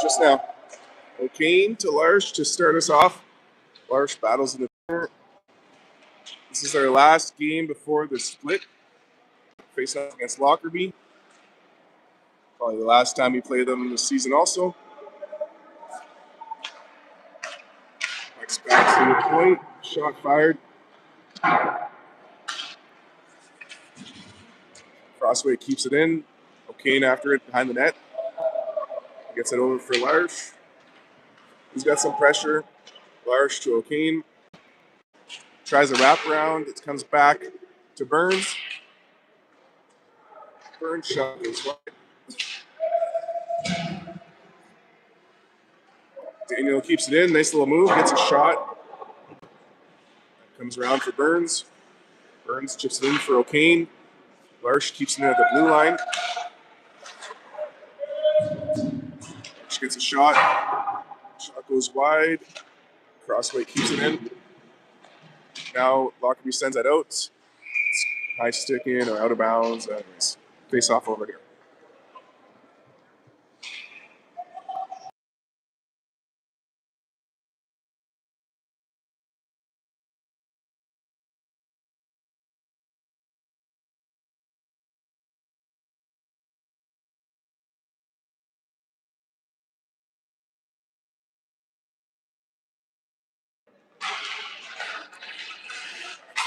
just now. O'Kane to Larsh to start us off. Larsh battles in the corner. This is our last game before the split. Face off against Lockerby. Probably the last time we play them this season also. Next back to the point. Shot fired. Crossway keeps it in. O'Kane after it behind the net. Gets it over for Larsh. He's got some pressure. Larsh to O'Kane. Tries a wraparound. It comes back to Burns. Burns shot goes wide. Daniel keeps it in. Nice little move. Gets a shot. Comes around for Burns. Burns chips it in for O'Kane. Larsh keeps it in at the blue line. Larsh gets a shot. Shot goes wide. Crossway keeps it in. Now Lockerby sends that out. It's high stick in or out of bounds. Anyways, face off over here.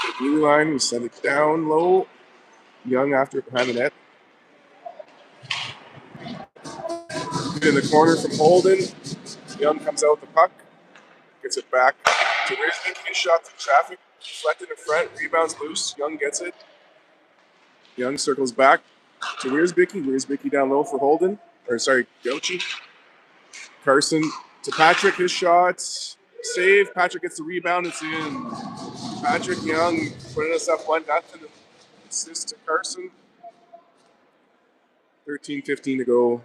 The blue line, we send it down low. Young after it behind the net. In the corner from Holden. Young comes out with the puck. Gets it back to Risnick. His shot to traffic. Deflected in front. Rebounds loose. Young gets it. Young circles back to Wiersbicky. Wiersbicky down low for Holden. Gauchi. Carson to Patrick. His shot. Save. Patrick gets the rebound. It's in. Patrick Young putting us up 1-0. Assist to Carson. 13:15 to go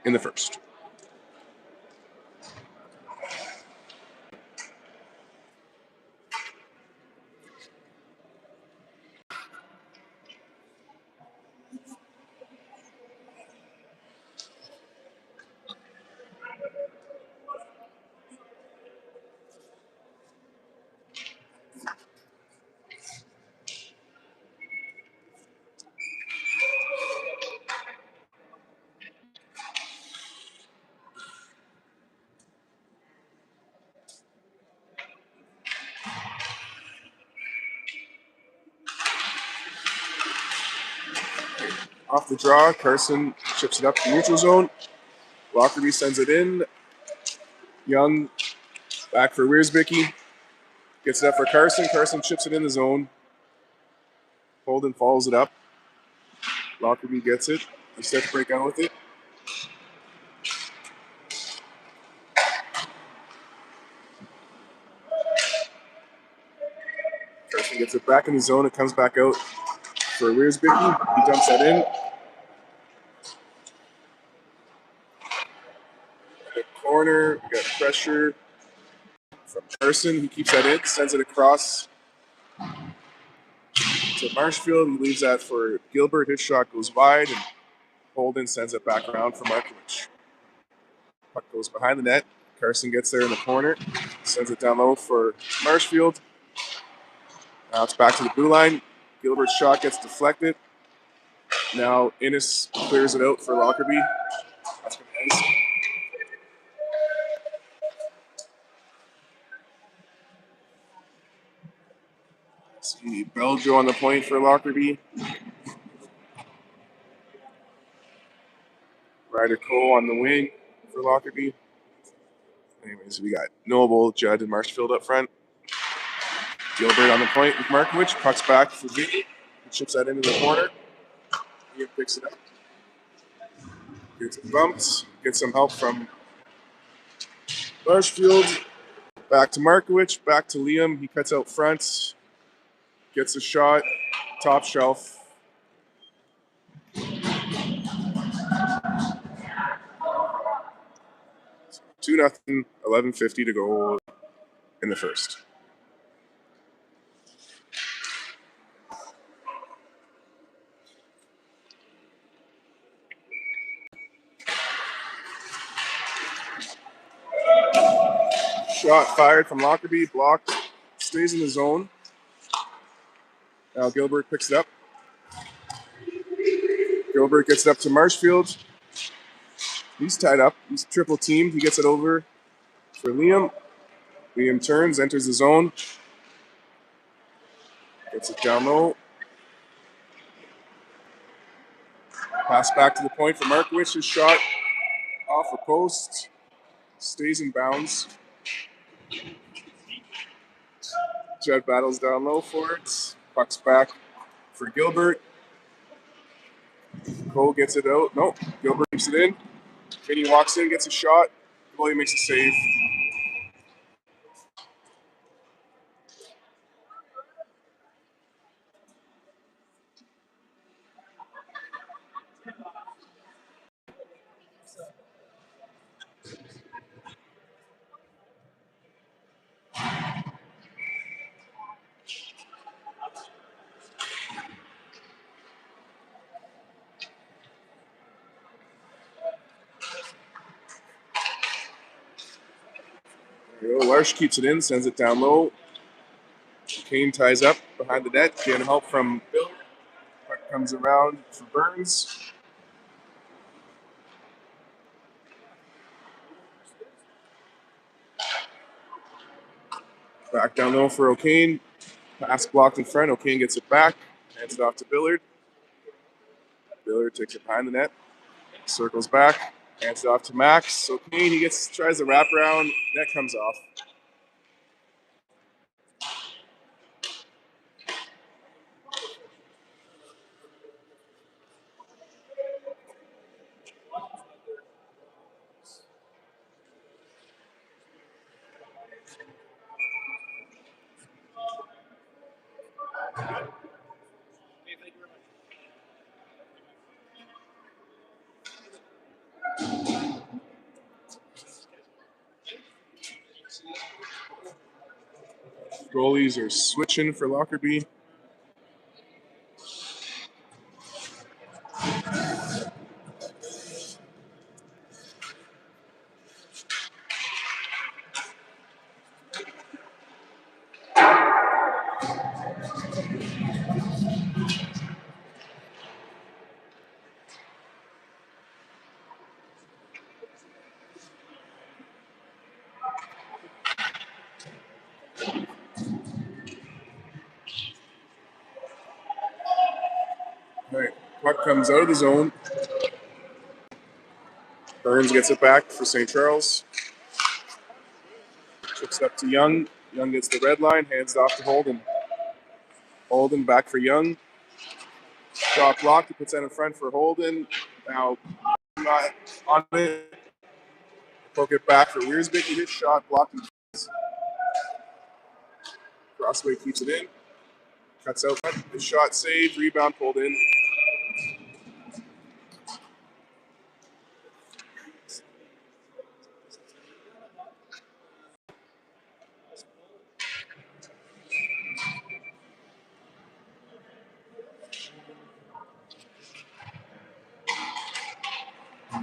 in the first. Off the draw, Carson chips it up to the neutral zone. Lockerby sends it in. Young back for Wiersbicky. Gets it up for Carson. Carson chips it in the zone. Holden follows it up. Lockerby gets it. They start to break out with it. Carson gets it back in the zone. It comes back out for Wiersbicky. He dumps that in. In the corner, we got pressure from Carson. He keeps that in, sends it across to Marshfield. He leaves that for Gilbert. His shot goes wide, and Holden sends it back around for Markovich. Puck goes behind the net. Carson gets there in the corner, sends it down low for Marshfield. Now it's back to the blue line. Gilbert's shot gets deflected. Now Innes clears it out for Lockerby. That's been nice. See Beljo on the point for Lockerby. Ryder Cole on the wing for Lockerby. Anyways, we got Noble, Judd, and Marshfield up front. Gilbert on the point with Markovich. Puck's back for Vinny. He chips that into the corner. He picks it up. Gets it bumped. Gets some help from Marshfield. Back to Markovich. Back to Liam. He cuts out front. Gets a shot. Top shelf. So 2-0. 11:50 to go in the first. Shot fired from Lockerby, blocked, stays in the zone. Now Gilbert picks it up. Gilbert gets it up to Marshfield. He's tied up. He's triple teamed. He gets it over for Liam. Liam turns, enters the zone. Gets it down low. Pass back to the point for Markowitz. His shot off a post. Stays in bounds. Judd battles down low for it. Puck's back for Gilbert. Cole gets it out. Nope. Gilbert keeps it in. Vinny walks in, gets a shot. Goalie makes a save. Larsh keeps it in, sends it down low. Kane ties up behind the net, getting help from Bill. Puck comes around for Burns. Back down low for O'Kane. Pass blocked in front. O'Kane gets it back. Hands it off to Billard. Billard takes it behind the net. Circles back. Hands it off to Max. O'Kane, he tries to wrap around. Net comes off. Goalies are switching for Lockerby. All right, puck comes out of the zone. Burns gets it back for St. Charles. Chips up to Young. Young gets the red line, hands it off to Holden. Holden back for Young. Shot blocked. He puts that in front for Holden. Now not on it. Poke it back for Wiersbick. His shot blocked. Crossway keeps it in. Cuts out front. His shot saved. Rebound pulled in. All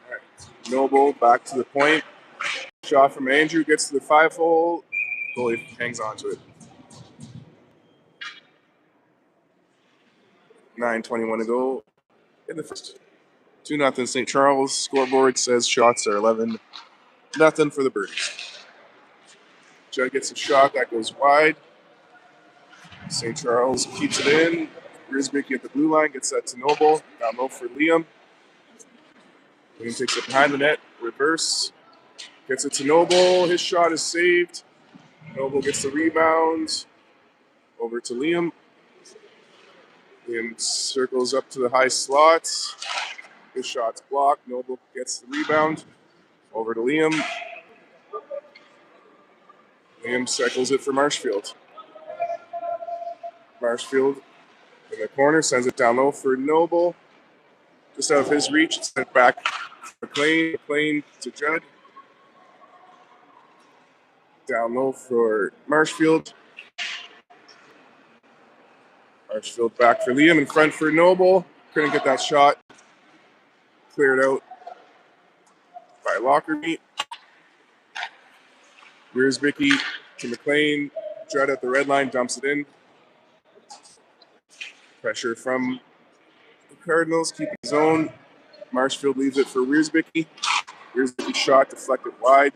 right. Noble back to the point. Shot from Andrew gets to the 5-hole. Goalie hangs on to it. 9:21 to go in the first. 2-0 St. Charles. Scoreboard says shots are 11-0 for the Birds. Judd gets a shot that goes wide. St. Charles keeps it in. Wiersbick at the blue line gets that to Noble. Down low for Liam. Liam takes it behind the net. Reverse. Gets it to Noble. His shot is saved. Noble gets the rebound. Over to Liam. Liam circles up to the high slot. His shot's blocked. Noble gets the rebound. Over to Liam. Liam cycles it for Marshfield. Marshfield in the corner sends it down low for Noble. Just out of his reach, it's sent back for McLean. McLean to Judd. Down low for Marshfield. Marshfield back for Liam. In front for Noble. Couldn't get that shot. Cleared out by Lockerby. Wiersbicky to McLean. Dread at the red line, dumps it in. Pressure from the Cardinals, keeping zone. Marshfield leaves it for Wiersbicky. Wiersbicky shot deflected wide.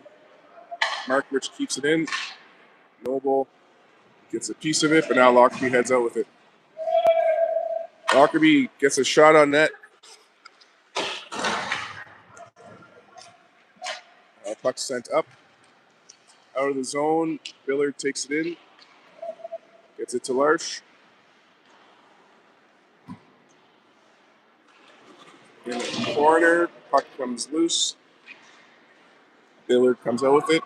Markwich keeps it in. Noble gets a piece of it, but now Lockerby heads out with it. Lockerby gets a shot on net. Puck sent up. Out of the zone. Billard takes it in. Gets it to Larsh. In the corner. Puck comes loose. Billard comes out with it.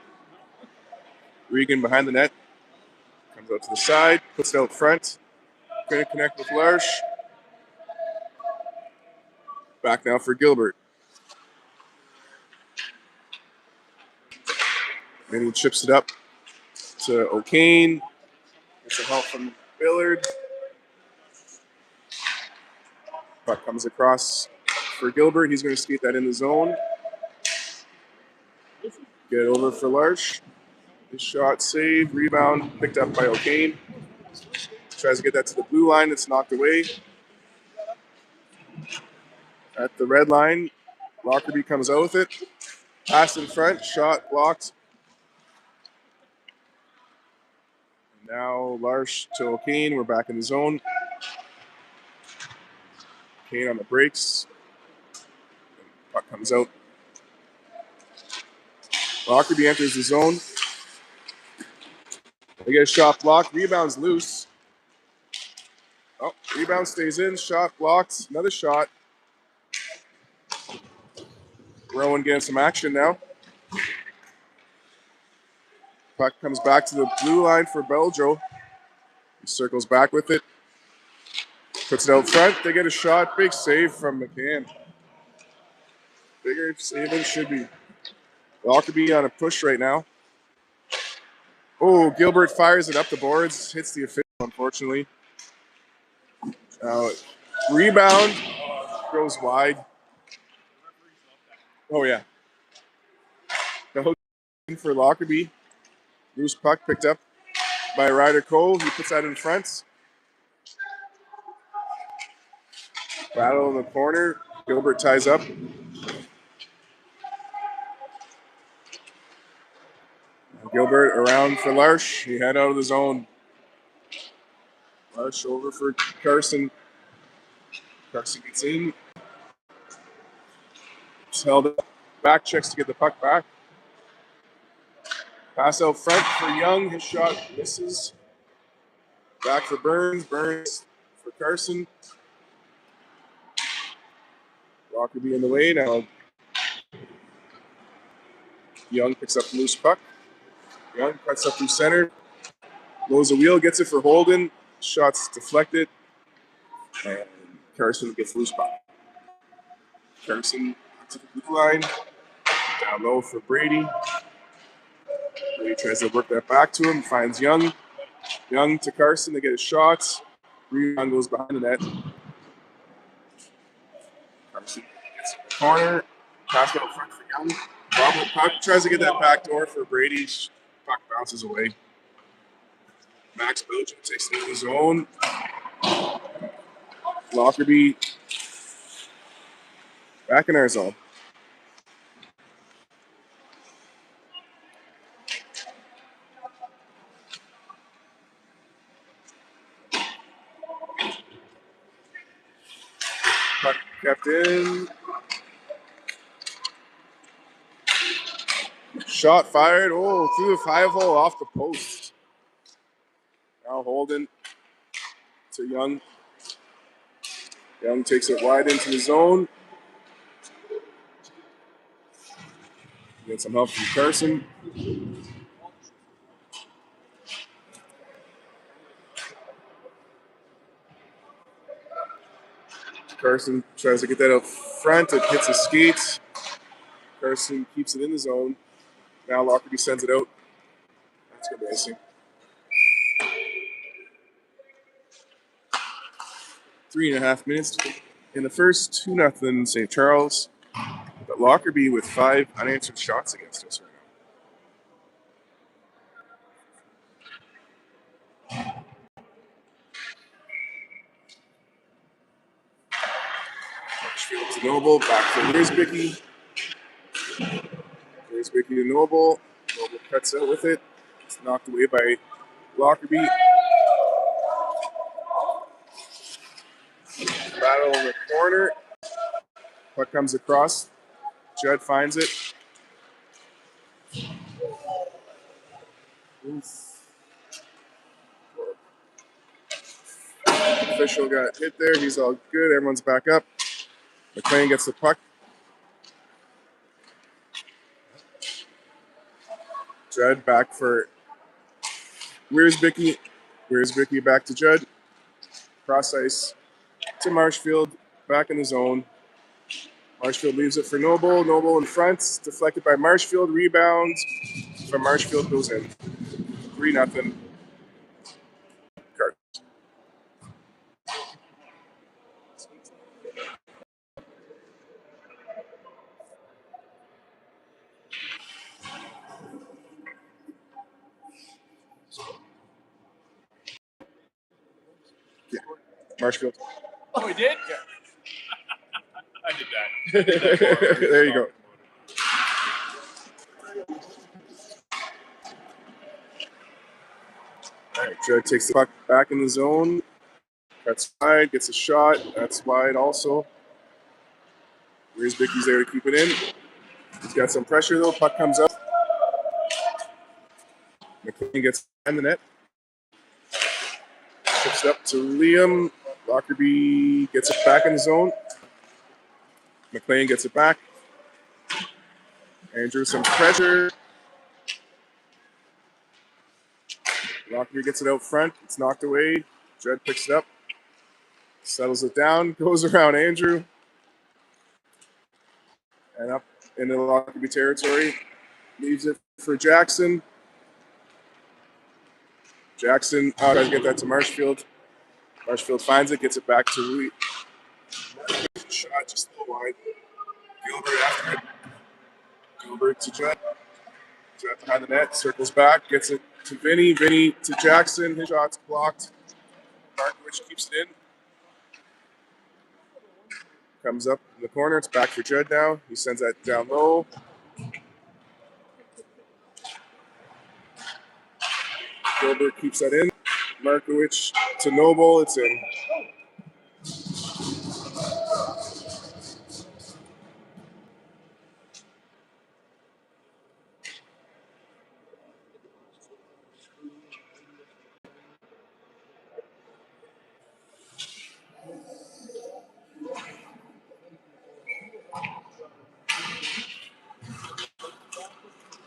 Regan behind the net. Comes out to the side. Puts it out front. Going to connect with Larsh. Back now for Gilbert. Then he chips it up to O'Kane. Gets some help from Billard. Puck comes across for Gilbert. He's going to skate that in the zone. Get it over for Larsh. His shot saved. Rebound picked up by O'Kane. Tries to get that to the blue line. It's knocked away. At the red line, Lockerby comes out with it. Pass in front. Shot blocked. Now Larsh to O'Kane. We're back in the zone. O'Kane on the brakes. Puck comes out. Lockerby enters the zone. They get a shot blocked. Rebound's loose. Oh, rebound stays in. Shot blocked. Another shot. Rowan getting some action now. Puck comes back to the blue line for Beljo. He circles back with it. Puts it out front. They get a shot. Big save from McCann. Bigger save than it should be. Lockerby on a push right now. Oh, Gilbert fires it up the boards. Hits the official, unfortunately. Rebound. Goes wide. Oh, yeah. The hook for Lockerby. Loose puck picked up by Ryder Cole. He puts that in front. Battle in the corner. Gilbert ties up. Gilbert around for Larsh. He head out of the zone. Larsh over for Carson. Carson gets in. It's held up. Back checks to get the puck back. Pass out front for Young. His shot misses. Back for Burns. Burns for Carson. Lockerby in the way now. Young picks up the loose puck. Young cuts up through center. Blows a wheel, gets it for Holden. Shots deflected. And Carson gets loose puck. Carson to the blue line. Down low for Brady. Brady tries to work that back to him. Finds Young. Young to Carson. They get a shot. Rebound goes behind the net. Carson gets in the corner. Pass out front for Young. Robert puck tries to get that back door for Brady. Puck bounces away. Max Belgian takes it in his zone. Lockerby back in our zone. Puck kept in. Shot fired. Oh, through the 5-hole off the post. Now Holden to Young. Young takes it wide into the zone. Get some help from Carson. Carson tries to get that up front. It hits his skates. Carson keeps it in the zone. Now Lockerby sends it out. That's going to be icing. 3.5 minutes in the first. 2-0 St. Charles. But Lockerby with 5 unanswered shots against us right Marshfield to Noble, back for Wiersbicky. Wiersbicky to Noble. Noble cuts out with it. It's knocked away by Lockerby. Battle in the corner. Puck comes across. Judd finds it. Oof. Official got hit there. He's all good. Everyone's back up. McLean gets the puck. Judd back for Wiersbicky. Wiersbicky back to Judd. Cross ice to Marshfield. Back in the zone. Marshfield leaves it for Noble. Noble in front. Deflected by Marshfield. Rebound from Marshfield goes in. 3-0. Card. Yeah. Marshfield. Oh, he did? Yeah. I did that. There you go. All right, Judd takes the puck back in the zone. Cuts wide, gets a shot. That's wide also. Wiersbicky's there to keep it in. He's got some pressure though. Puck comes up. McLean gets in the net. Chips it up to Liam. Lockerby gets it back in the zone. McLean gets it back. Andrew, some pressure. Lockerby gets it out front. It's knocked away. Judd picks it up. Settles it down. Goes around Andrew. And up into the Lockerby territory. Leaves it for Jackson. Jackson tries to get that to Marshfield. Marshfield finds it, gets it back to Louis. Shot just a little wide. Gilbert after it. Gilbert to Judd. Judd behind the net, circles back, gets it to Vinny. Vinny to Jackson. His shot's blocked. Markovich keeps it in. Comes up in the corner. It's back for Judd now. He sends that down low. Gilbert keeps that in. Markovich to Noble. It's in.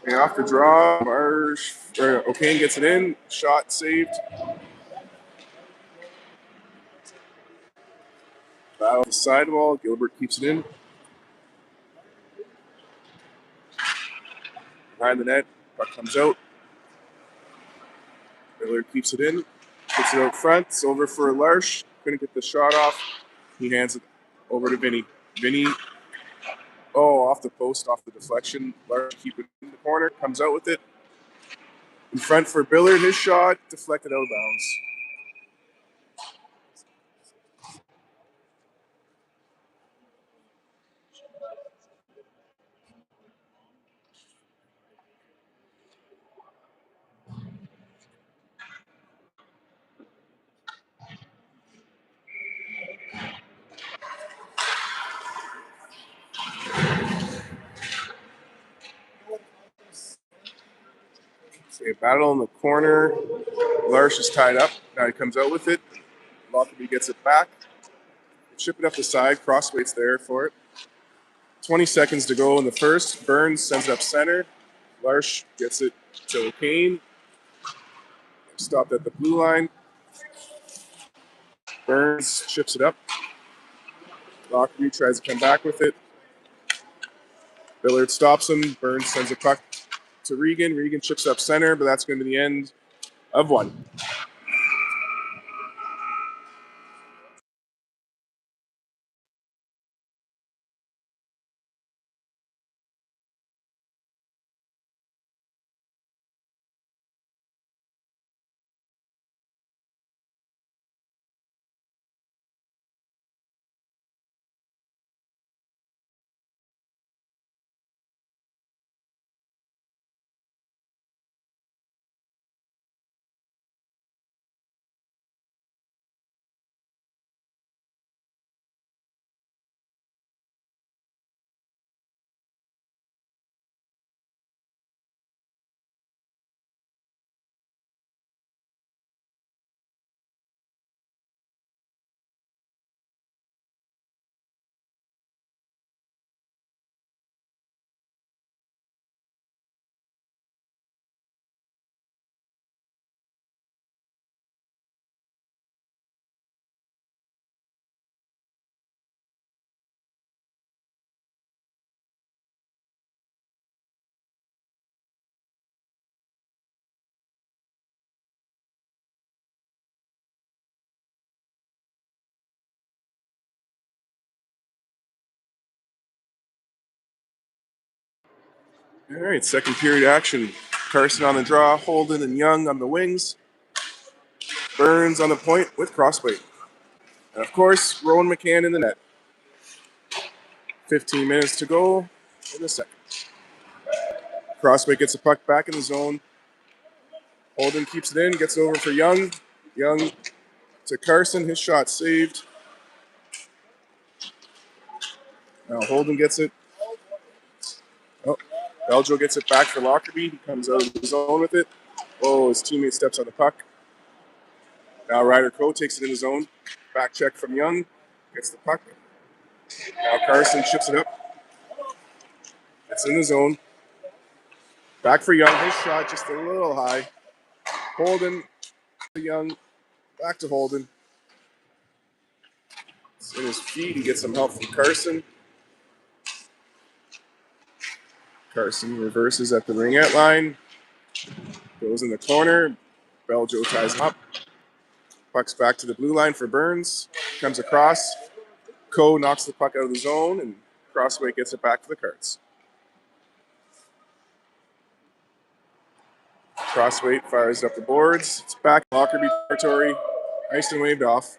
And off the draw, O'Kane gets it in. Shot saved. Battle the sidewall. Gilbert keeps it in. Behind the net. Puck comes out. Miller keeps it in. Gets it out front. It's over for Larsh. Couldn't get the shot off. He hands it over to Vinny. Vinny, off the post, off the deflection. Larsh keep it in the corner. Comes out with it. In front for Billard. His shot deflected out of bounds. Okay, battle in the corner. Larsh is tied up. Now he comes out with it. Lockerby gets it back. Chip it up the side. Crossweights there for it. 20 seconds to go in the first. Burns sends it up center. Larsh gets it to O'Kane. Stopped at the blue line. Burns chips it up. Lockerby tries to come back with it. Billard stops him. Burns sends a puck to Regan. Regan chips up center, but that's going to be the end of one. All right, second period action. Carson on the draw, Holden and Young on the wings. Burns on the point with Crossway. And of course, Rowan McCann in the net. 15 minutes to go in the second. Crossway gets the puck back in the zone. Holden keeps it in, gets it over for Young. Young to Carson, his shot saved. Now Holden gets it. Oh, Beljo gets it back for Lockerby. He comes out of the zone with it. Oh, his teammate steps on the puck. Now Ryder Crowe takes it in the zone. Back check from Young. Gets the puck. Now Carson chips it up. It's in the zone. Back for Young. His shot just a little high. Holden to Young. Back to Holden. It's in his feet. He gets some help from Carson. Carson reverses at the ringette line. Goes in the corner. Beljo ties him up. Puck's back to the blue line for Burns. Comes across. Coe knocks the puck out of the zone, and Crossway gets it back to the Cards. Crossway fires up the boards. It's back in Lockerby territory. Iced and waved off.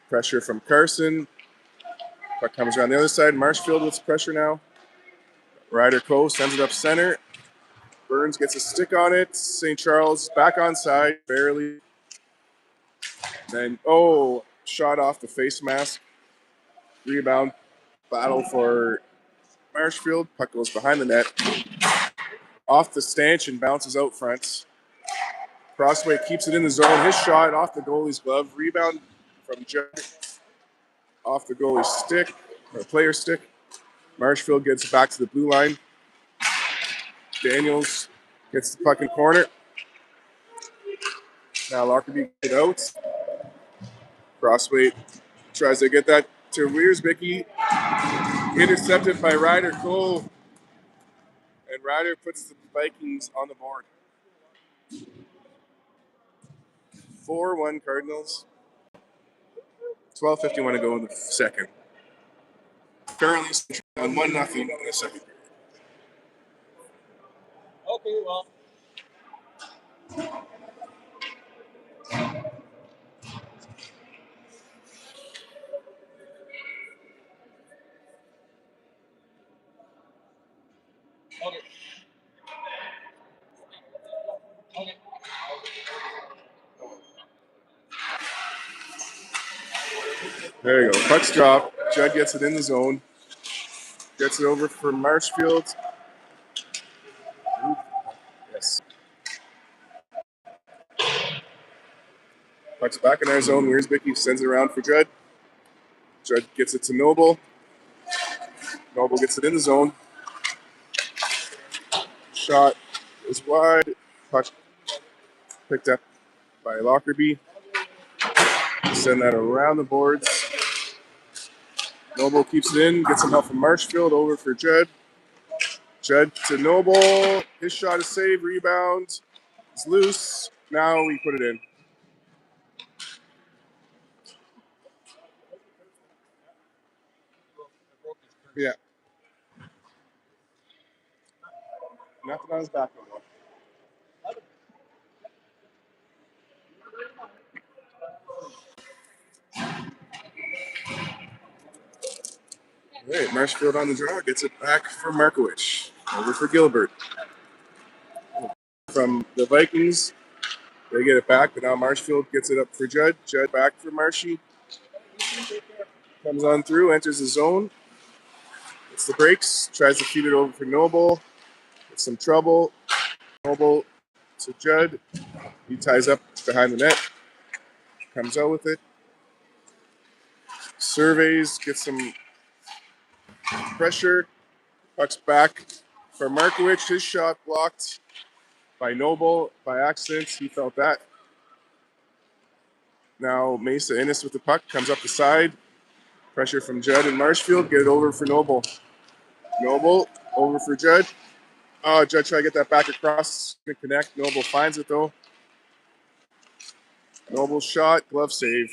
Pressure from Carson. Puck comes around the other side. Marshfield with pressure now. Ryder Coe sends it up center. Burns gets a stick on it. St. Charles back on side, barely. Then, shot off the face mask. Rebound. Battle for Marshfield. Puck goes behind the net. Off the stanchion, bounces out front. Crossway keeps it in the zone. His shot off the goalie's glove. Rebound from Judd. Off the goalie's stick, or player's stick. Marshfield gets it back to the blue line. Daniels gets the puck in corner. Now Lockerby get out. Crossway tries to get that to Wiersbicky. Intercepted by Ryder Cole. And Ryder puts the Vikings on the board. 4-1 Cardinals. 12:51 to go in the second. Currently on 1-0 in the second. Okay, well. Okay. Okay. There you go. Puck's drop. Judd gets it in the zone. Gets it over for Marshfield. Yes. Puck's back in our zone. Wiersbicky sends it around for Judd. Judd gets it to Noble. Noble gets it in the zone. Shot is wide. Puck picked up by Lockerby. Send that around the boards. Noble keeps it in. Gets some help from Marshfield. Over for Judd. Judd to Noble. His shot is saved. Rebound. It's loose. Now we put it in. Yeah. Nothing on his back no more. All right, Marshfield on the draw. Gets it back for Markowicz. Over for Gilbert. From the Vikings, they get it back, but now Marshfield gets it up for Judd. Judd back for Marshy. Comes on through, enters the zone. It's the breaks. Tries to feed it over for Noble. It's some trouble. Noble to Judd. He ties up behind the net. Comes out with it. Surveys, gets some pressure. Pucks back for Markowicz. His shot blocked by Noble by accident. He felt that. Now Mesa Innes with the puck. Comes up the side. Pressure from Judd and Marshfield. Get it over for Noble. Noble over for Judd. Judd try to get that back across. Good connect. Noble finds it though. Noble shot. Glove save.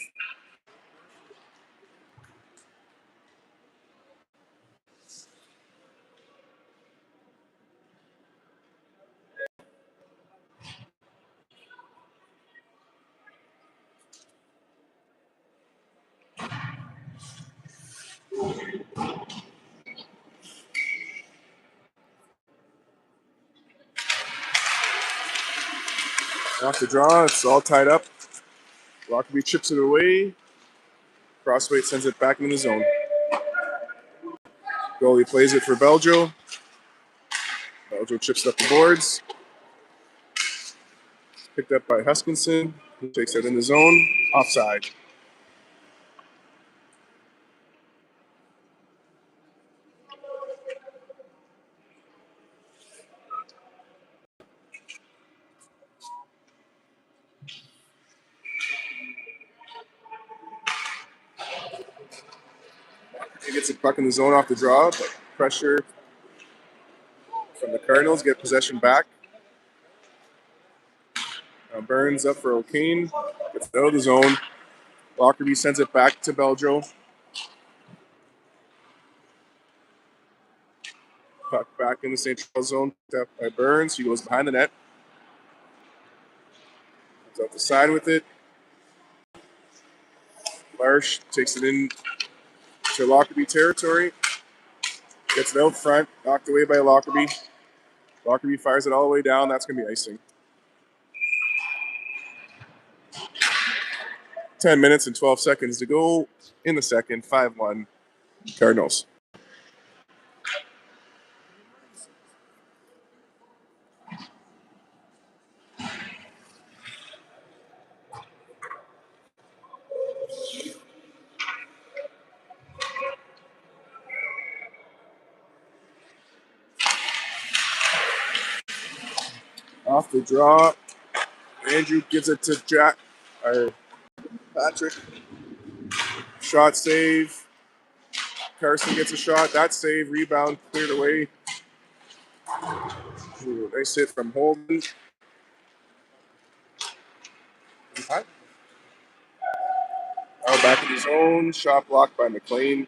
Off the draw, it's all tied up. Lockerby chips it away. Crossweight sends it back into the zone. Goalie plays it for Beljo. Beljo chips up the boards. Picked up by Huskinson. He takes it in the zone. Offside. He gets a puck in the zone off the draw, but pressure from the Cardinals, get possession back. Burns up for O'Kane. Gets it out of the zone. Lockerby sends it back to Beljo. Puck back in the St. Charles zone. Picked up by Burns. He goes behind the net. Comes out the side with it. Marsh takes it in to Lockerby territory. Gets it out front. Knocked away by Lockerby. Lockerby fires it all the way down. That's going to be icing. 10 minutes and 12 seconds to go in the second. 5-1 Cardinals. Off the draw. Andrew gives it to Jack. Or Patrick. Shot save. Carson gets a shot. That save. Rebound cleared away. Ooh, nice hit from Holden. Now back in his own. Shot blocked by McLean.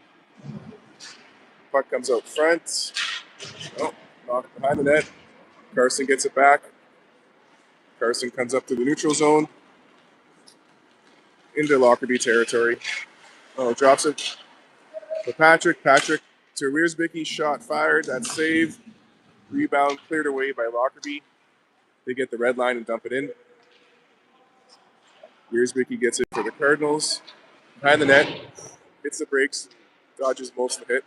Puck comes out front. Oh, knocked behind the net. Carson gets it back. Carson comes up to the neutral zone. Into Lockerby territory. Oh, drops it to Patrick. Patrick to Wiersbicky. Shot fired. That's saved. Rebound cleared away by Lockerby. They get the red line and dump it in. Wiersbicky gets it for the Cardinals. Behind the net. Hits the brakes. Dodges most of the hit.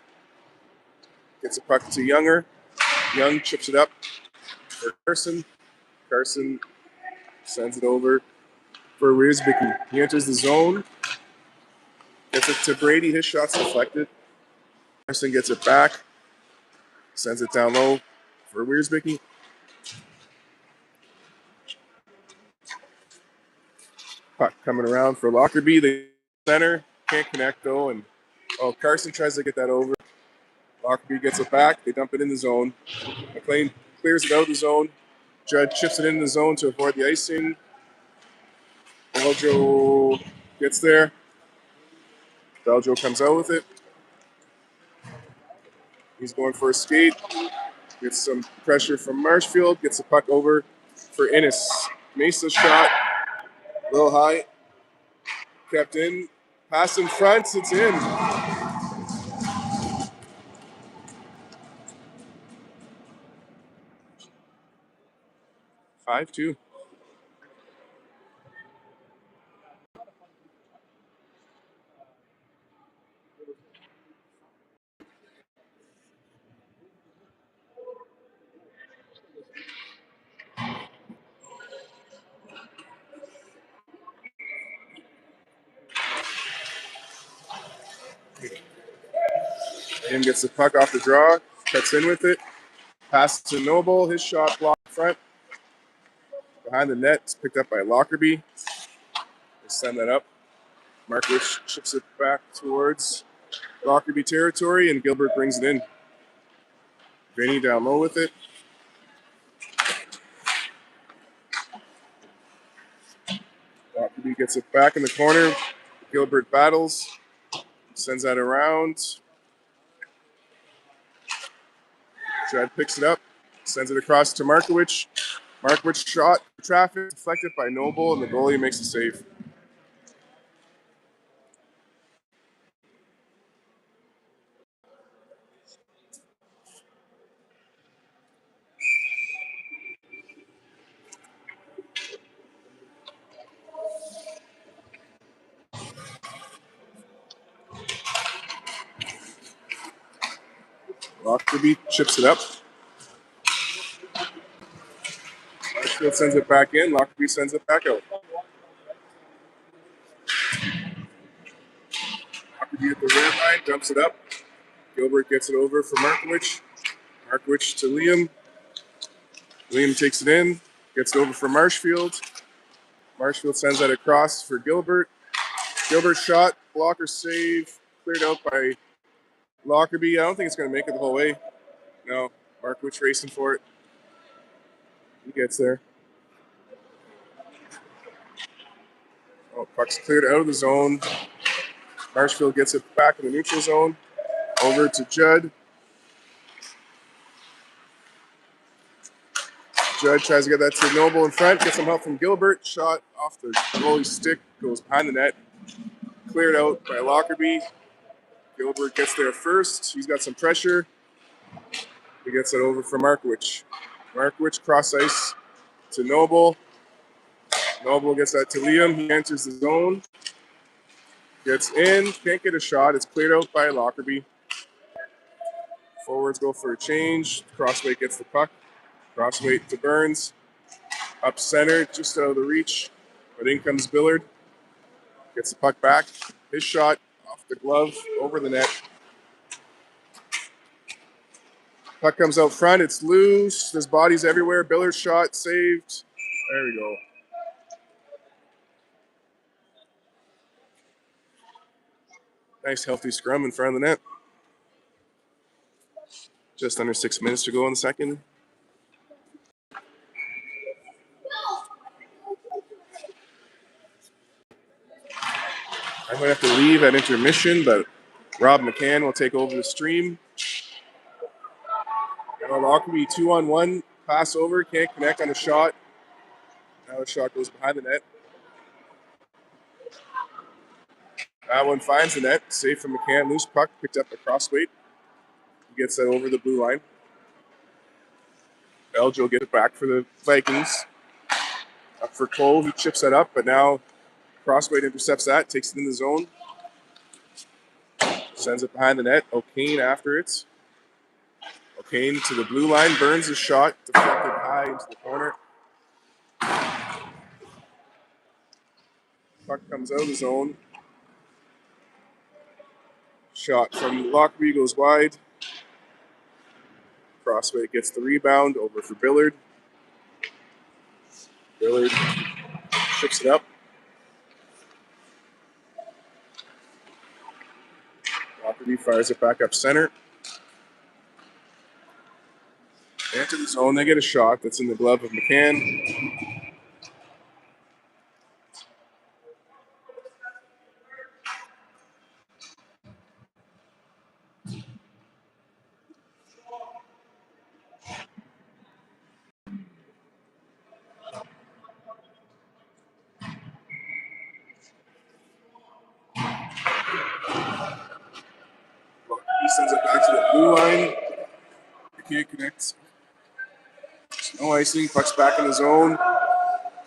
Gets a puck to Younger. Young chips it up for Carson. Carson sends it over for Wiersbicky. He enters the zone. Gets it to Brady. His shot's deflected. Carson gets it back. Sends it down low for Wiersbicky. Puck coming around for Lockerby. The center can't connect though, and Carson tries to get that over. Lockerby gets it back. They dump it in the zone. McLean clears it out of the zone. Judd chips it in the zone to avoid the icing. Beljo gets there. Beljo comes out with it. He's going for a skate. Gets some pressure from Marshfield. Gets the puck over for Innes. Mesa shot. A little high. Kept in. Pass in front. It's in. 5-2. Jim gets the puck off the draw. Cuts in with it. Pass to Noble. His shot blocked in front. Behind the net. It's picked up by Lockerby. They send that up. Markovich chips it back towards Lockerby territory, and Gilbert brings it in. Vinny down low with it. Lockerby gets it back in the corner. Gilbert battles. Sends that around. Chad picks it up. Sends it across to Markovich. Markovich shot. Traffic deflected by Noble, and the goalie makes a save. Lockerby chips it up. Marshfield sends it back in. Lockerby sends it back out. Lockerby at the red line, dumps it up. Gilbert gets it over for Markowicz. Markowicz to Liam. Liam takes it in, gets it over for Marshfield. Marshfield sends that across for Gilbert. Gilbert shot, blocker save, cleared out by Lockerby. I don't think it's going to make it the whole way. No, Markowicz racing for it. He gets there. Oh, puck's cleared out of the zone. Marshfield gets it back in the neutral zone. Over to Judd. Judd tries to get that to Noble in front. Gets some help from Gilbert. Shot off the goalie's stick. Goes behind the net. Cleared out by Lockerby. Gilbert gets there first. He's got some pressure. He gets it over for Markowicz. Markowicz cross ice to Noble. Noble gets that to Liam. He enters the zone. Gets in. Can't get a shot. It's cleared out by Lockerby. Forwards go for a change. Crossway gets the puck. Crossway to Burns. Up center, just out of the reach. But in comes Billard. Gets the puck back. His shot off the glove, over the net. Puck comes out front. It's loose. There's bodies everywhere. Billard's shot saved. There we go. Nice healthy scrum in front of the net. Just under 6 minutes to go in the second. I'm going to have to leave at intermission, but Rob McCann will take over the stream. Lockerby 2-on-1, pass over, can't connect on the shot. Now the shot goes behind the net. That one finds the net, safe from McCann, loose puck, picked up by Crossway. He gets that over the blue line. Belge will get it back for the Vikings. Up for Cole, he chips that up, but now Crossway intercepts that, takes it in the zone. Sends it behind the net. O'Kane after it. O'Kane to the blue line. Burns his shot. Deflected high into the corner. Puck comes out of the zone. Shot from Lockerby goes wide. Crossway gets the rebound. Over for Billard. Billard ships it up. Lockerby fires it back up center. They enter the zone. They get a shot that's in the glove of McCann. He sends it back to the blue line. They can't connect. No icing. Puck's back in the zone.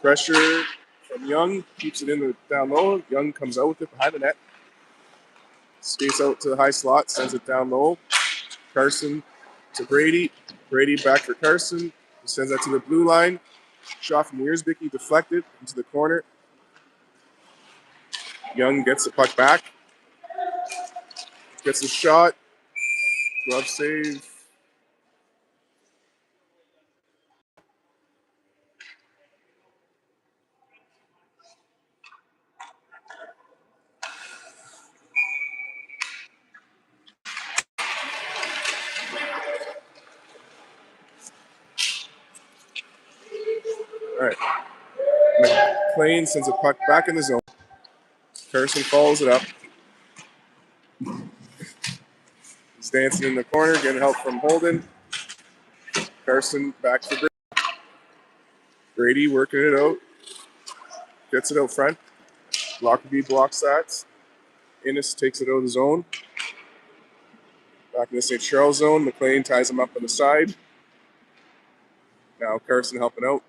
Pressure from Young. Keeps it in the down low. Young comes out with it behind the net. Skates out to the high slot. Sends it down low. Carson to Brady. Brady back for Carson. He sends that to the blue line. Shot from Wiersbicky. Deflected into the corner. Young gets the puck back. Gets a shot. Glove save. All right. McLean sends a puck back in the zone. Carson follows it up. He's dancing in the corner, getting help from Holden. Carson back to Brady. Brady working it out. Gets it out front. Lockerby blocks that. Innes takes it out of the zone. Back in the St. Charles zone. McLean ties him up on the side. Now Carson helping out.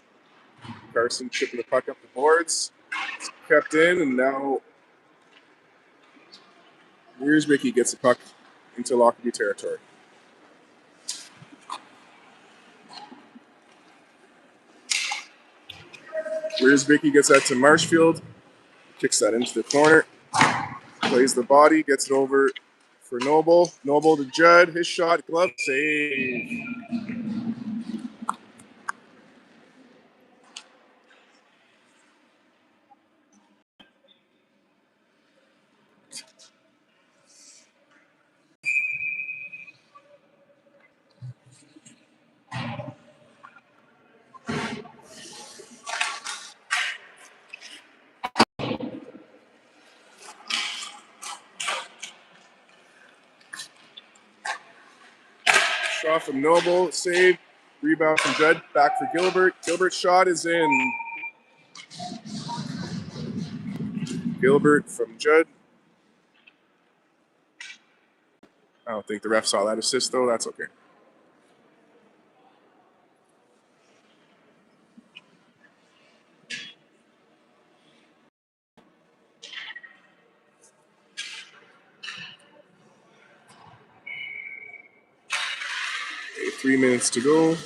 Carson chipping the puck up the boards. It's kept in, and now Wiersbicky gets the puck into Lockerby territory. Wiersbicki gets that to Marshfield. Kicks that into the corner. Plays the body. Gets it over for Noble. Noble to Judd. His shot. Glove save. Shot from Noble, save. Rebound from Judd, back for Gilbert. Gilbert's shot is in. Gilbert from Judd. I don't think the ref saw that assist, though. That's okay. Okay, 3 minutes to go.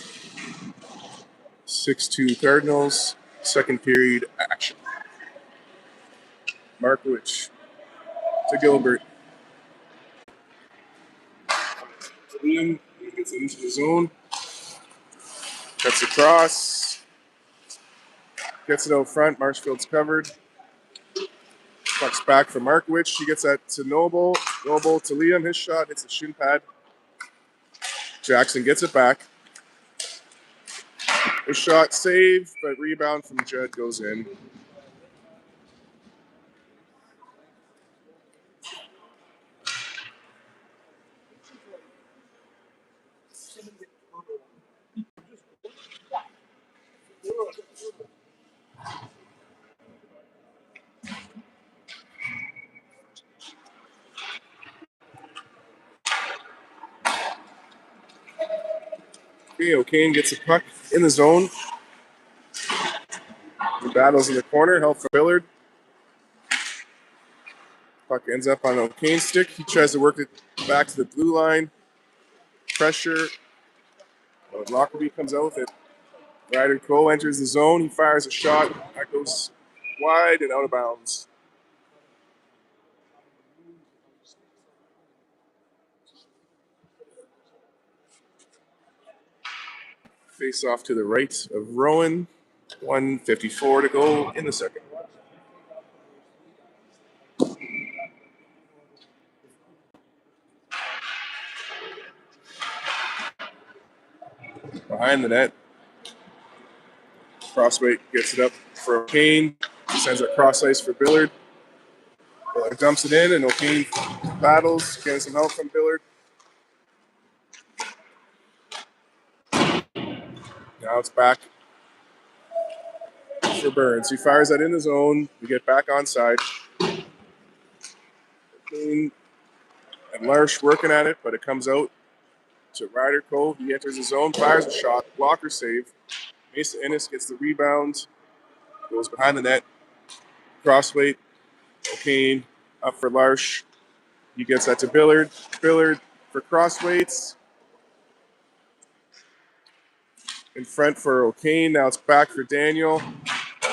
6-2 Cardinals. Second period action. Markowicz to Gilbert. Liam gets it into the zone. Cuts across. Gets it out front. Marshfield's covered. Puck's back for Markowicz. She gets that to Noble. Noble to Liam. His shot hits the shin pad. Jackson gets it back. His shot saved, but rebound from Judd goes in. Okay, O'Kane gets the puck in the zone. The battle's in the corner. Help for Billard. Puck ends up on O'Kane's stick. He tries to work it back to the blue line. Pressure. Lockerby comes out with it. Ryder Cole enters the zone. He fires a shot. That goes wide and out of bounds. Face off to the right of Rowan. 1:54 to go in the second. Behind the net. Crossway gets it up for O'Kane. He sends it cross ice for Billard. Billard dumps it in, and O'Kane battles, getting some help from Billard. Now it's back for Burns. He fires that in the zone. We get back onside. O'Kane and Larsh working at it, but it comes out to Ryder Cove. He enters the zone, fires a shot, blocker save. Mesa Ennis gets the rebound, goes behind the net. Crossweight, O'Kane up for Larsh. He gets that to Billard. Billard for crossweights. In front for O'Kane. Now it's back for Daniel.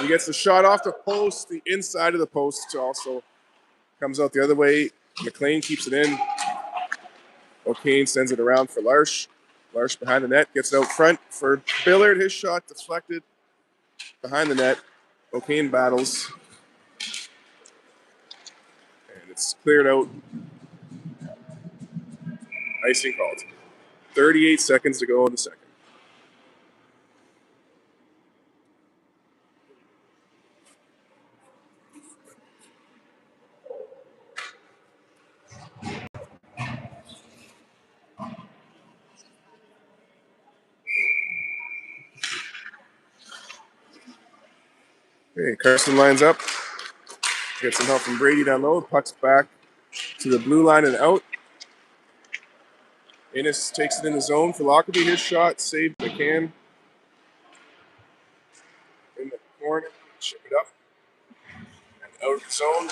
He gets the shot off the post, the inside of the post also comes out the other way. McLean keeps it in. O'Kane sends it around for Larsh. Larsh behind the net, gets it out front for Billard. His shot deflected behind the net. O'Kane battles. And it's cleared out. Icing called. 38 seconds to go in the second. Okay, Carson lines up. Gets some help from Brady down low. Puck's back to the blue line and out. Ennis takes it in the zone for Lockerby. His shot saved McCann. In the corner, chip it up. And out of the zone.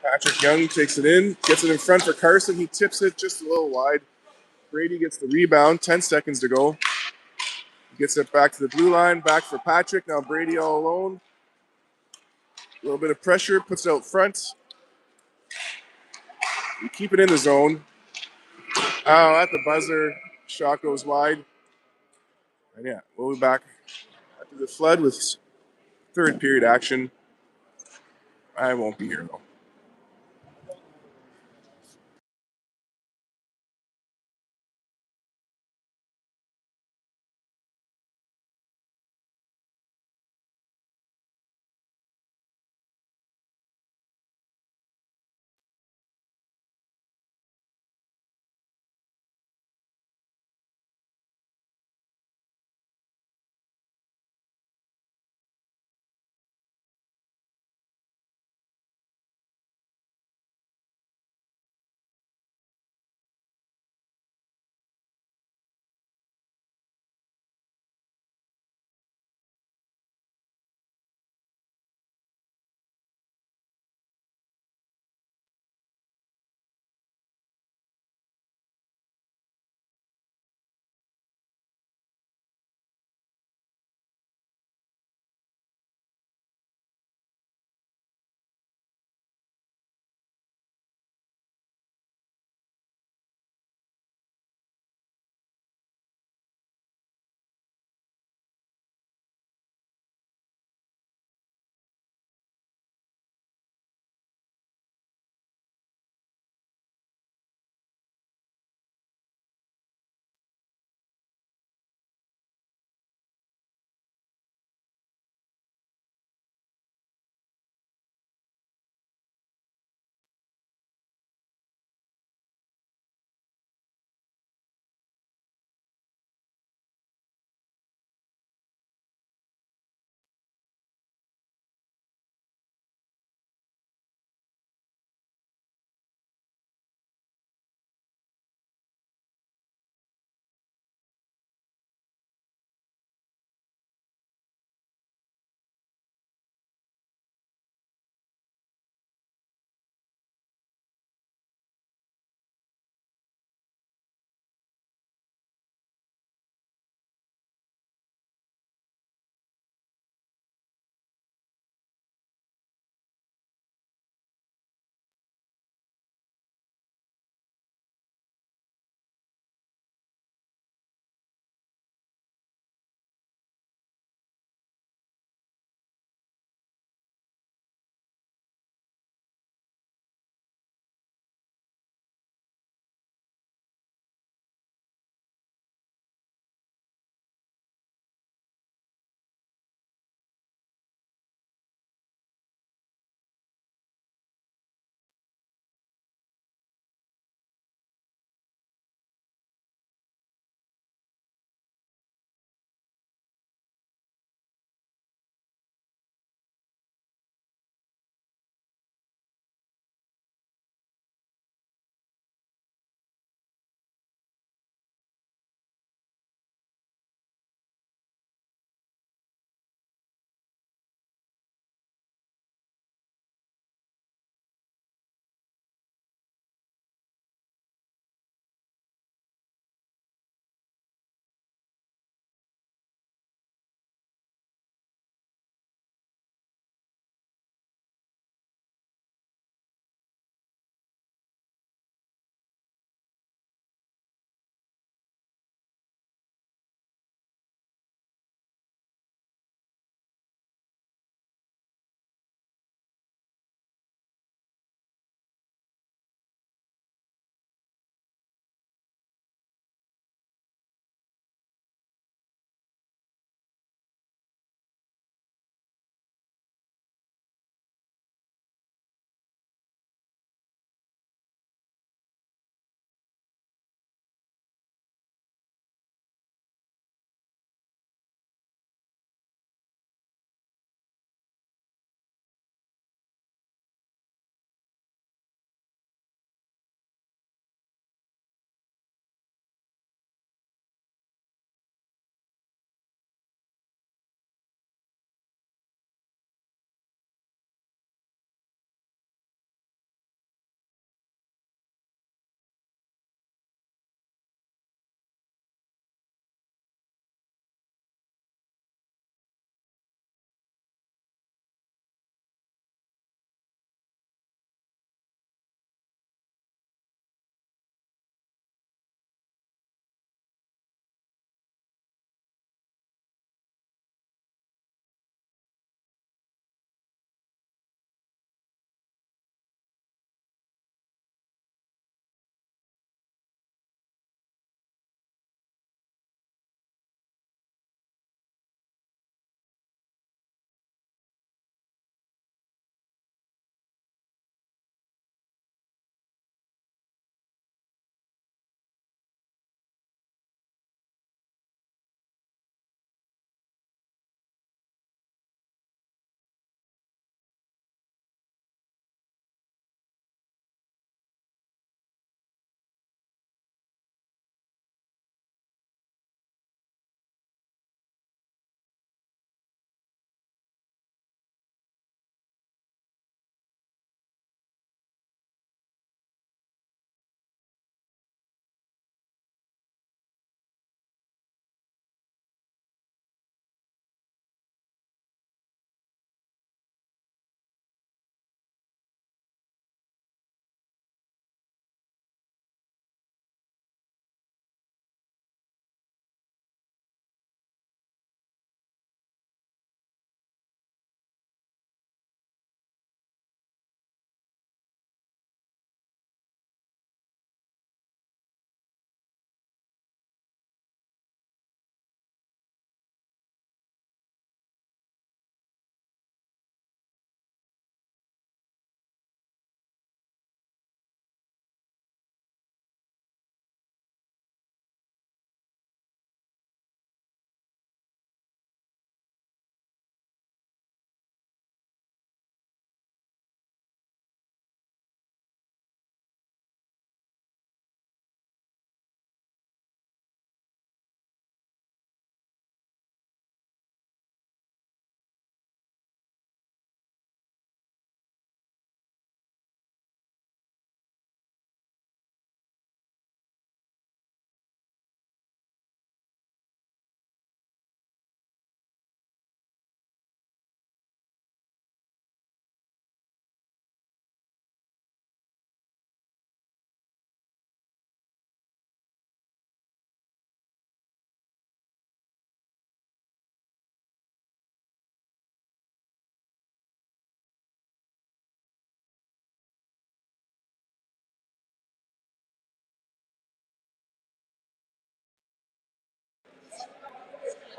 Patrick Young takes it in, gets it in front for Carson. He tips it just a little wide. Brady gets the rebound. 10 seconds to go. Gets it back to the blue line, back for Patrick. Now Brady all alone. A little bit of pressure, puts it out front. We keep it in the zone. Oh, at the buzzer, shot goes wide. And yeah, we'll be back after the flood with third period action. I won't be here though.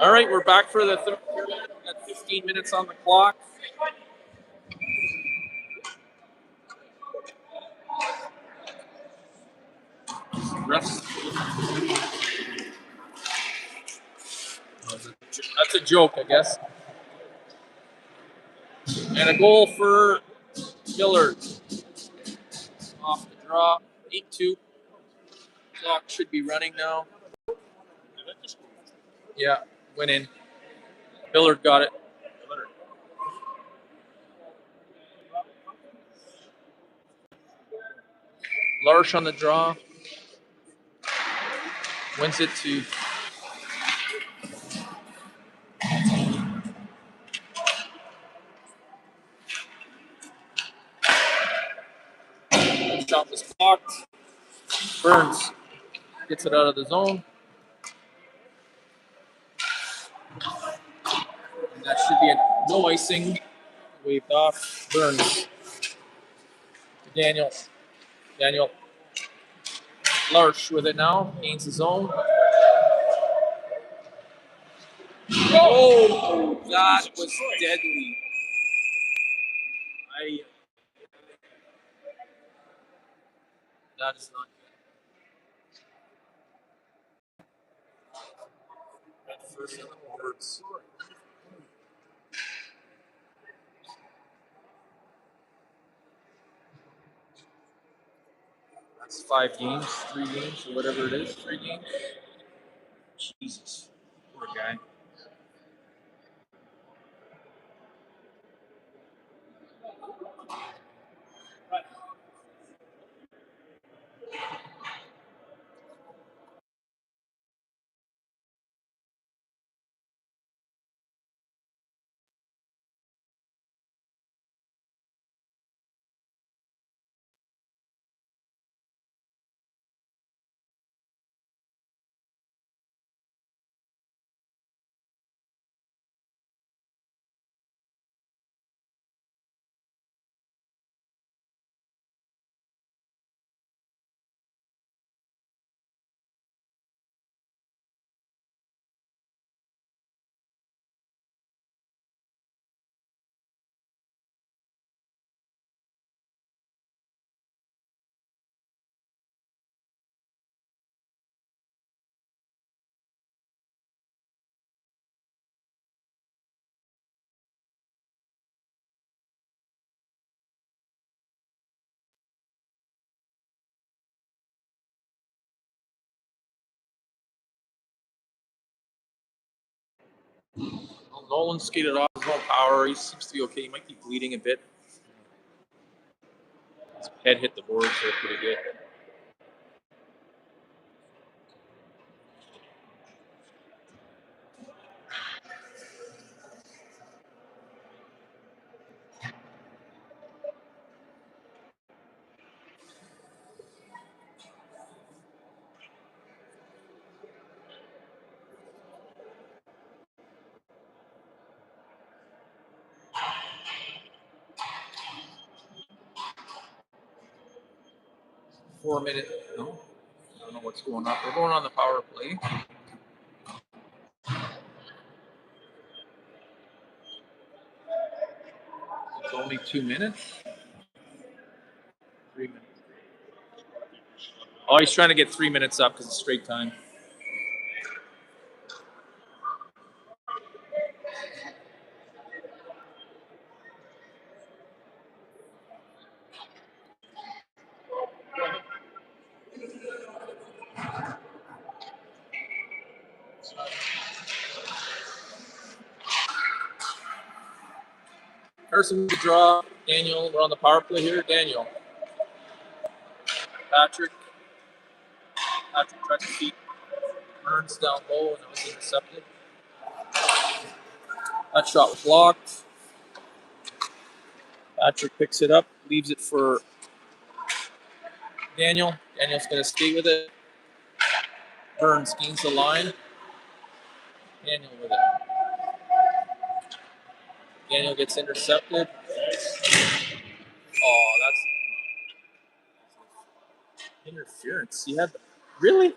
All right, we're back for the third period. Got 15 minutes on the clock. Refs. That's a joke, I guess. And a goal for Millard. Off the draw. 8-2. Clock should be running now. Yeah, went in. Millard got it. Larsh on the draw. Wins it to shot was blocked. Burns gets it out of the zone. And that should be a no icing. Waved off. Burns. Daniel. Daniel Larsh with it now. Gains his own. Oh, that was deadly. That is not good. At first on the boards. That's 5 games, 3 games, or whatever it is. 3 games. Jesus. Poor guy. Well, Nolan skated off his own power. He seems to be okay. He might be bleeding a bit. His head hit the boards there pretty good. Four-minute. No, I don't know what's going on. We're going on the power play. It's only 2 minutes. 3 minutes. Oh, he's trying to get 3 minutes up because it's straight time. Carson with the draw. Daniel, we're on the power play here. Daniel. Patrick. Patrick tried to keep Burns down low and it was intercepted. That shot was blocked. Patrick picks it up, leaves it for Daniel. Daniel's going to skate with it. Burns gains the line. Daniel with it. Daniel gets intercepted. Oh, that's interference. He had really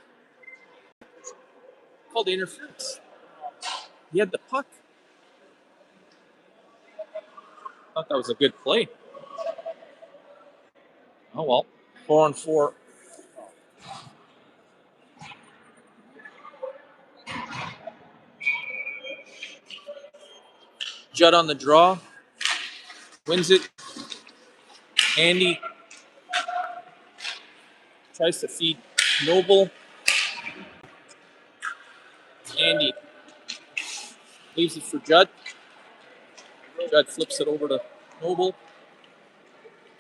called interference. He had the puck. Thought that was a good play. Oh well. 4-on-4. Judd on the draw. Wins it. Andy tries to feed Noble. Andy leaves it for Judd. Judd flips it over to Noble.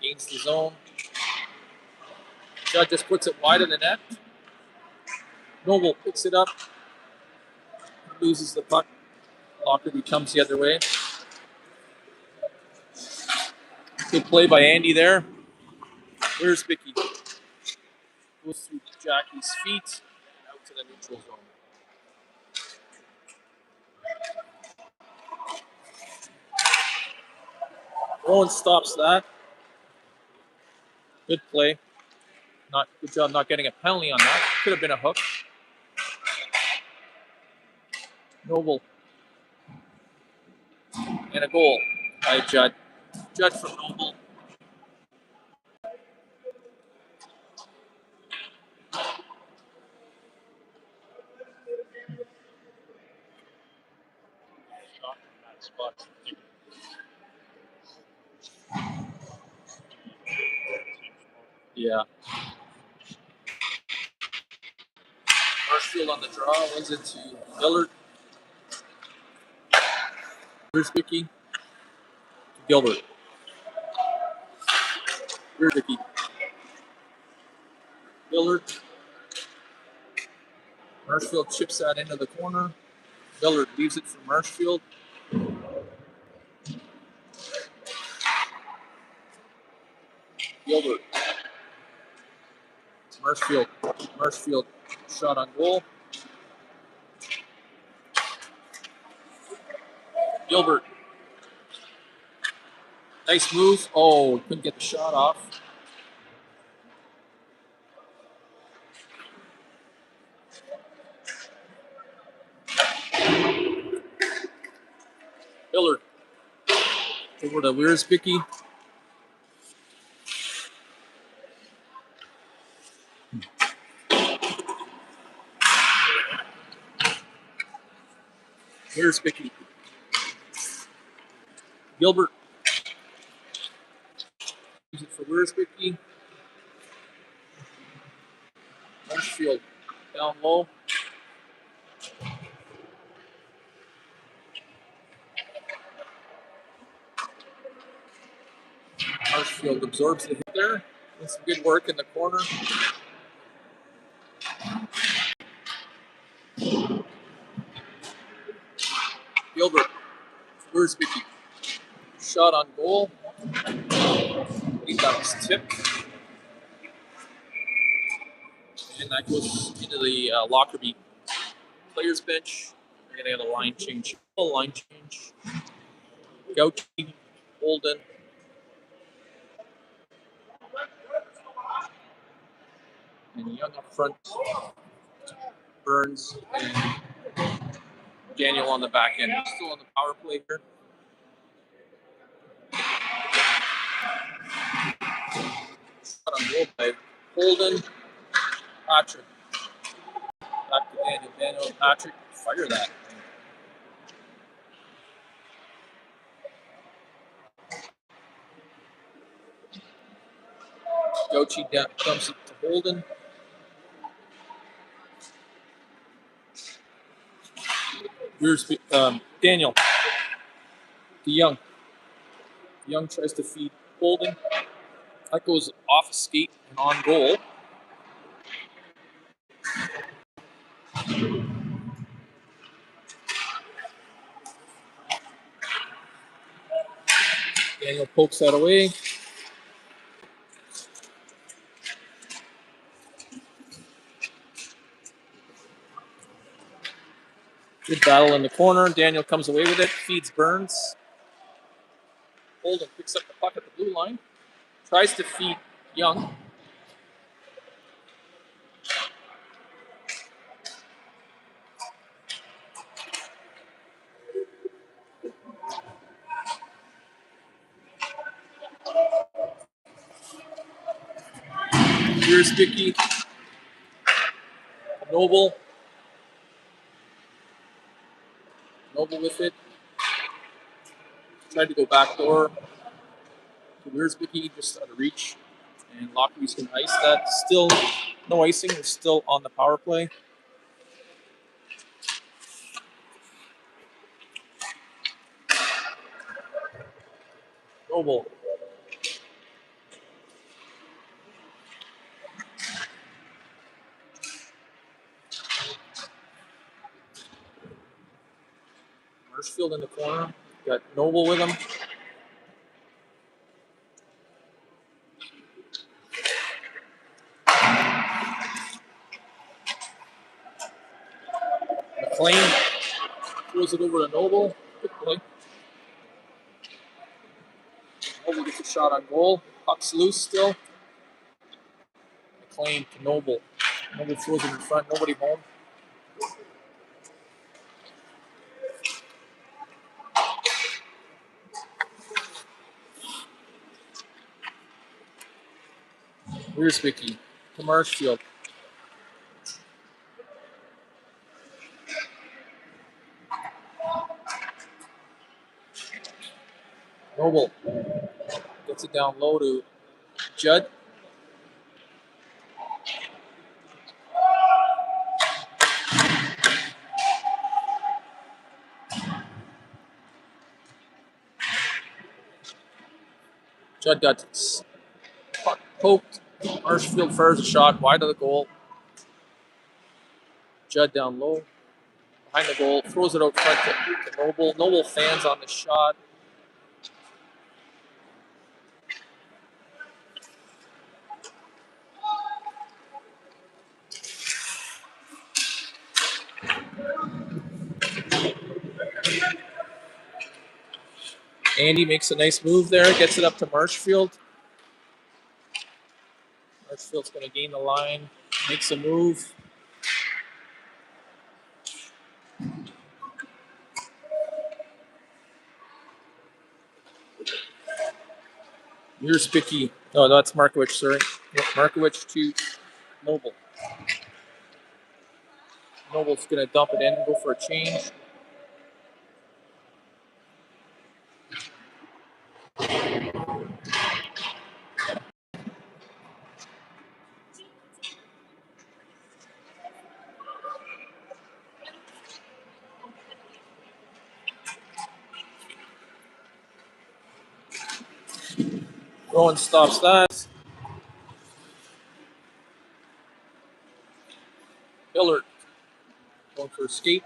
Gains the zone. Judd just puts it wide of the net. Noble picks it up. Loses the puck. Lockerby comes the other way. Good play by Andy there. Where's Vicky? Goes through Jackie's feet. Out to the neutral zone. Owen stops that. Good play. Good job not getting a penalty on that. Could have been a hook. Noble. And a goal by Judd. Judd from Noble. Shot from that spot. Yeah. Marshfield on the draw. Wins it to Gillard. Here's Vicky. To Gilbert. Here's Vicky. Gillard. Marshfield chips that into the corner. Gillard leaves it for Marshfield. Gilbert. Marshfield shot on goal. Gilbert. Nice move. Oh, couldn't get the shot off. Gillard. Over to Wiersbicky. Wiersbicky. Gilbert. Use it for Wiersbicky. Marshfield down low. Marshfield absorbs the hit there. Doing some good work in the corner. Gilbert. Wiersbicky. Shot on goal. I think that was tipped. And that goes into the Lockerby players bench. We're going to get a line change. Gauchi, Holden. And Young up front. Burns and Daniel on the back end. Still on the power play here. Shot on goal by Holden. Patrick. Back to Daniel. Daniel and Patrick. Fire that. Gauchi dumps it to Holden. Here's Daniel. To Young. Young tries to feed Holden. That goes off a skate and on goal. Daniel pokes that away. Good battle in the corner. Daniel comes away with it, feeds Burns. Holden picks up the puck at the blue line. Tries to feed Young. Here's Vicky. Noble. Noble with it. Tried to go back door. Here's Vicky just out of reach. And Lockerby's going to ice that. Still no icing. We're still on the power play. Noble. Marshfield in the corner. Got Noble with him. McLean throws it over to Noble. Good play. Noble gets a shot on goal. Puck's loose still. McLean to Noble. Noble throws it in front. Nobody home. Here's Vicky to Marshfield. Noble gets it down low to Judd. Judd got poked. Marshfield fires a shot wide of the goal. Judd down low. Behind the goal. Throws it out front to Noble. Noble fans on the shot. Andy makes a nice move there. Gets it up to Marshfield. Marshfield's going to gain the line. Makes a move. Here's Vicky. Oh, that's Markovich, sorry. Markovich to Noble. Noble's going to dump it in, go for a change. Rowan stops that. Billard going for a skate.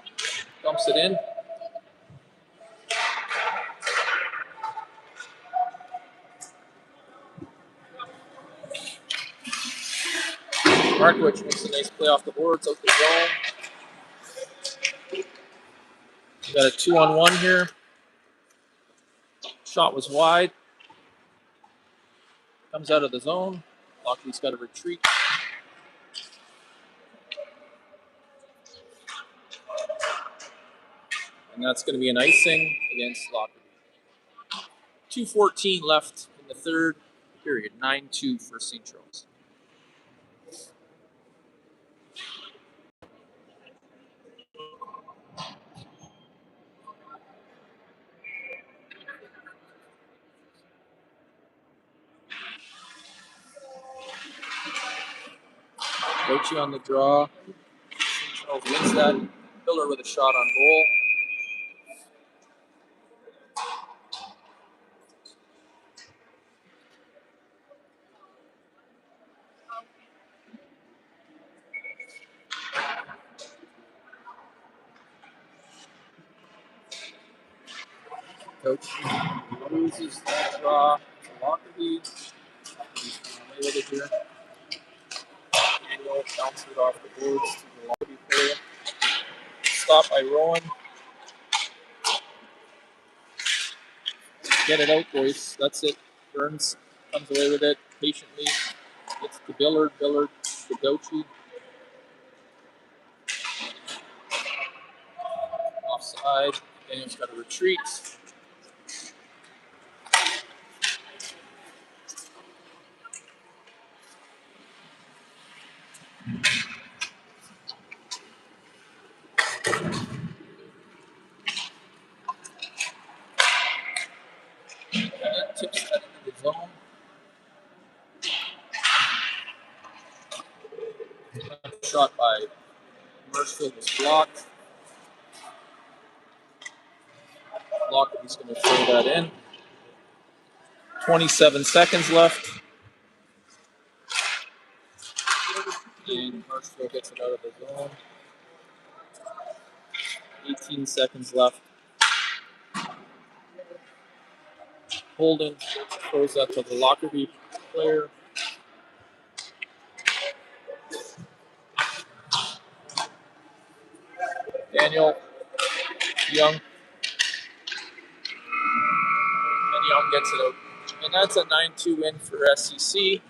Dumps it in. Markovich makes a nice play off the boards, out the zone. We got a 2-on-1 here. Shot was wide. Comes out of the zone. Lockerby's got to retreat. And that's going to be an icing against Lockerby. 2:14 left in the third period. 9-2 for St. Charles. Gochi on the draw. St. Charles wins that. Miller with a shot on goal. Gochi loses that draw to Lockerby. Lockerby's away with it here. Daniel bounces it off the boards to the Lockerby player. Stop by Rowan. Get it out, boys. That's it. Burns comes away with it patiently. Gets to Billard. Billard to Gochi. Offside. Daniel's got to retreat. tips that into the zone. Shot by Marshfield was blocked. Lockerby's going to throw that in. 27 seconds left. And Marshfield gets it out of the zone. 18 seconds left. Holden throws that to the Lockerby player. Daniel Young. And Young gets it out. And that's a 9-2 win for SCC.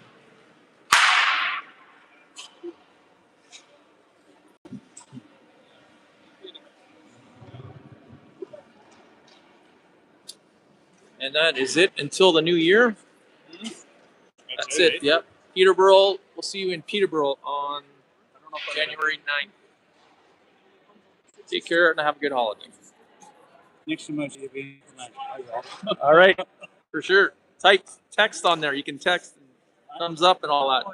And that is it until the new year. That's it. Yep. Peterborough. We'll see you in Peterborough on January 9th. Take care and have a good holiday. Next to much. All right. For sure. Type text on there. You can text thumbs up and all that.